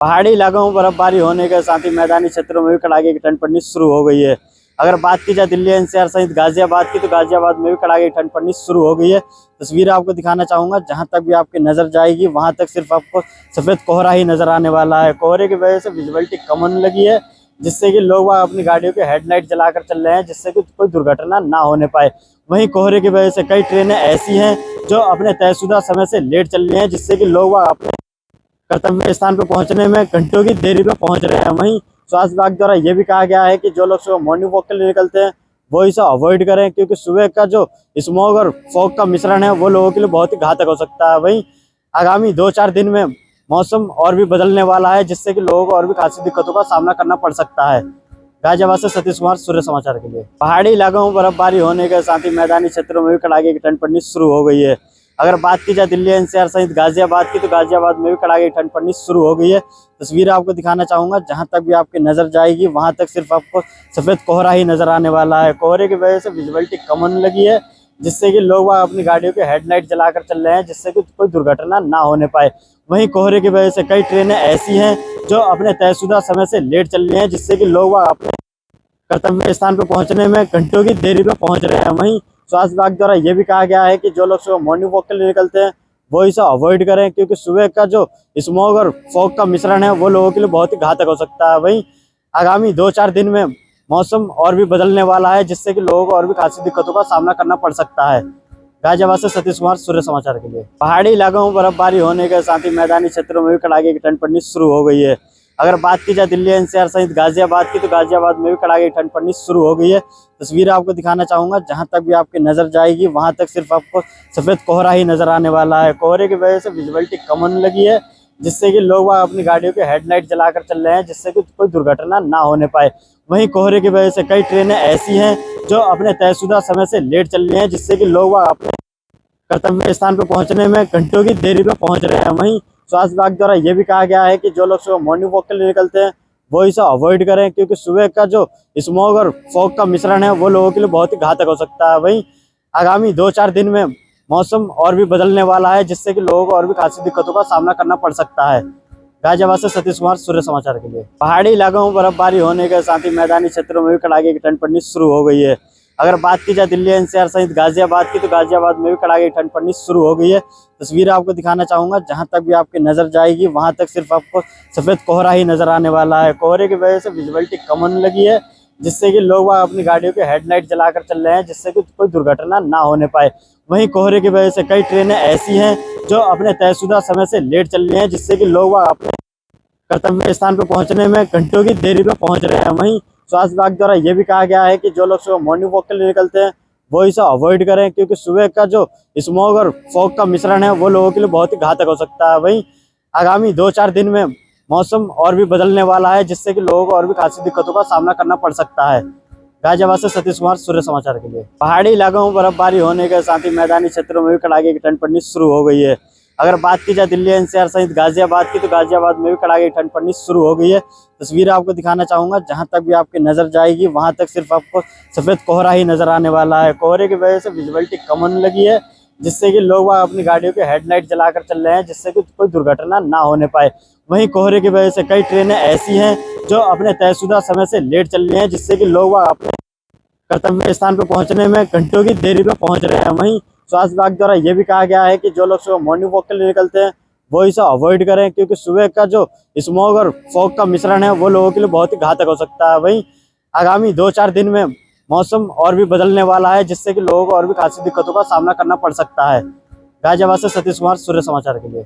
पहाड़ी इलाकों में बर्फबारी होने के साथ ही मैदानी क्षेत्रों में भी कड़ाके की ठंड पड़नी शुरू हो गई है। अगर बात की जाए दिल्ली एनसीआर सहित गाजियाबाद की, तो गाजियाबाद में भी कड़ाके की ठंड पड़नी शुरू हो गई है। तस्वीर आपको दिखाना चाहूंगा, जहां तक भी आपकी नजर जाएगी वहां तक सिर्फ आपको सफेद कोहरा ही नजर आने वाला है। कोहरे की वजह से विजिबिलिटी कम होने लगी है, जिससे कि लोग वहाँ अपनी गाड़ियों के हेडलाइट जलाकर चल रहे हैं, जिससे कि कोई दुर्घटना ना होने पाए। वहीं कोहरे की वजह से कई ट्रेनें ऐसी हैं जो अपने तयशुदा समय से लेट चल रही हैं, जिससे कि लोग वहाँ अपने कर्तव्य स्थान पर पहुंचने में घंटों की देरी में पहुंच रहे हैं। वहीं स्वास्थ्य विभाग द्वारा ये भी कहा गया है कि जो लोग सुबह मॉर्निंग वॉक के लिए निकलते हैं वो इसे अवॉइड करें, क्योंकि सुबह का जो स्मॉग और फॉग का मिश्रण है वो लोगों के लिए बहुत ही घातक हो सकता है। वहीं आगामी 2-4 दिन में मौसम और भी बदलने वाला है, जिससे कि लोगों को और भी खासी दिक्कतों का सामना करना पड़ सकता है। गाजियाबाद से सतीश कुमार, सूर्य समाचार के लिए। पहाड़ी इलाकों में बर्फबारी होने के साथ ही मैदानी क्षेत्रों में भी कड़ाके की ठंड पड़नी शुरू हो गई है। अगर बात की जाए दिल्ली एनसीआर सहित गाजियाबाद की, तो गाजियाबाद में भी कड़ाके की ठंड पड़नी शुरू हो गई है। तस्वीर आपको दिखाना चाहूंगा, जहां तक भी आपकी नजर जाएगी वहां तक सिर्फ आपको सफेद कोहरा ही नजर आने वाला है। कोहरे की वजह से विजिबिलिटी कम होने लगी है, जिससे कि लोग वहाँ अपनी गाड़ियों के हेडलाइट जलाकर चल रहे हैं, जिससे कि कोई दुर्घटना ना होने पाए। वहीं कोहरे की वजह से कई ट्रेनें ऐसी हैं जो अपने तयशुदा समय से लेट चल रही हैं, जिससे कि लोग वहाँ अपने कर्तव्य स्थान पर पहुंचने में घंटों की देरी में पहुंच रहे हैं। वहीं स्वास्थ्य विभाग द्वारा ये भी कहा गया है कि जो लोग सुबह मॉर्निंग वॉक के लिए निकलते हैं वो इसे अवॉइड करें, क्योंकि सुबह का जो स्मॉग और फॉग का मिश्रण है वो लोगों के लिए बहुत ही घातक हो सकता है। वहीं आगामी 2-4 दिन में मौसम और भी बदलने वाला है, जिससे कि लोगों को और भी खासी दिक्कतों का सामना करना पड़ सकता है। गाजियाबाद से सतीश कुमार, सूर्य समाचार के लिए। पहाड़ी इलाकों में बर्फबारी होने के साथ ही मैदानी क्षेत्रों में भी कड़ाके की ठंड पड़नी शुरू हो गई है। अगर बात की जाए दिल्ली एनसीआर सहित गाजियाबाद की, तो गाजियाबाद में भी कड़ाके की ठंड पड़नी शुरू हो गई है। तस्वीर आपको दिखाना चाहूंगा, जहां तक भी आपकी नजर जाएगी वहां तक सिर्फ आपको सफेद कोहरा ही नजर आने वाला है। कोहरे की वजह से विजिबिलिटी कम होने लगी है, जिससे कि लोग वहाँ अपनी गाड़ियों के हेडलाइट जलाकर चल रहे हैं, जिससे कि कोई दुर्घटना ना होने पाए। वहीं कोहरे की वजह से कई ट्रेनें ऐसी हैं जो अपने तयशुदा समय से लेट चल रही हैं, जिससे कि लोग वहाँ अपने कर्तव्य स्थान पर पहुंचने में घंटों की देरी में पहुंच रहे हैं। वहीं स्वास्थ्य विभाग द्वारा ये भी कहा गया है कि जो लोग सुबह मॉर्निंग वॉक के लिए निकलते हैं वो इसे अवॉइड करें, क्योंकि सुबह का जो स्मॉग और फॉग का मिश्रण है वो लोगों के लिए बहुत ही घातक हो सकता है। वहीं आगामी 2-4 दिन में मौसम और भी बदलने वाला है, जिससे कि लोगों को और भी खासी दिक्कतों का सामना करना पड़ सकता है। गाजियाबाद से सतीश कुमार, सूर्य समाचार के लिए। पहाड़ी इलाकों में बर्फबारी होने के साथ ही मैदानी क्षेत्रों में भी कड़ाके की ठंड पड़नी शुरू हो गई है। अगर बात की जाए दिल्ली एनसीआर सहित गाजियाबाद की, तो गाजियाबाद में भी कड़ाके की ठंड पड़नी शुरू हो गई है। तस्वीर आपको दिखाना चाहूंगा, जहां तक भी आपकी नजर जाएगी वहां तक सिर्फ आपको सफेद कोहरा ही नजर आने वाला है। कोहरे की वजह से विजिबिलिटी कम होने लगी है, जिससे कि लोग वहाँ अपनी गाड़ियों के हेडलाइट जलाकर चल रहे हैं, जिससे कि कोई दुर्घटना ना होने पाए। वहीं कोहरे की वजह से कई ट्रेनें ऐसी हैं जो अपने तयशुदा समय से लेट चल रही हैं, जिससे कि लोग वहाँ अपने कर्तव्य स्थान पर पहुंचने में घंटों की देरी में पहुंच रहे हैं। वहीं स्वास्थ्य विभाग द्वारा ये भी कहा गया है कि जो लोग सुबह मॉर्निंग वॉक के लिए निकलते हैं वो इसे अवॉइड करें, क्योंकि सुबह का जो स्मॉग और फॉग का मिश्रण है वो लोगों के लिए बहुत ही घातक हो सकता है। वहीं आगामी 2-4 दिन में मौसम और भी बदलने वाला है, जिससे कि लोगों को और भी खासी दिक्कतों का सामना करना पड़ सकता है। गाजियाबाद से सतीश कुमार, सूर्य समाचार के लिए। पहाड़ी इलाकों में बर्फबारी होने के साथ ही मैदानी क्षेत्रों में भी कड़ाके की ठंड पड़नी शुरू हो गई है। अगर बात की जाए दिल्ली एनसीआर सहित गाजियाबाद की, तो गाजियाबाद में भी कड़ाके की ठंड पड़नी शुरू हो गई है। तस्वीर आपको दिखाना चाहूंगा, जहां तक भी आपकी नजर जाएगी वहां तक सिर्फ आपको सफेद कोहरा ही नजर आने वाला है। कोहरे की वजह से विजिबिलिटी कम होने लगी है, जिससे कि लोग वहाँ अपनी गाड़ियों के हेडलाइट जलाकर चल रहे हैं, जिससे कि कोई दुर्घटना ना होने पाए। वहीं कोहरे की वजह से कई ट्रेनें ऐसी हैं जो अपने तयशुदा समय से लेट चल रही हैं, जिससे कि लोग वहाँ अपने कर्तव्य स्थान पर पहुंचने में घंटों की देरी में पहुंच रहे हैं। वहीं स्वास्थ्य विभाग द्वारा ये भी कहा गया है कि जो लोग सुबह मॉर्निंग वॉक के लिए निकलते हैं वो इसे अवॉइड करें, क्योंकि सुबह का जो स्मॉग और फॉग का मिश्रण है वो लोगों के लिए बहुत ही घातक हो सकता है। वहीं आगामी 2-4 दिन में मौसम और भी बदलने वाला है, जिससे कि लोगों को और भी खासी दिक्कतों का सामना करना पड़ सकता है। गाजियाबाद से सतीश कुमार, सूर्य समाचार के लिए।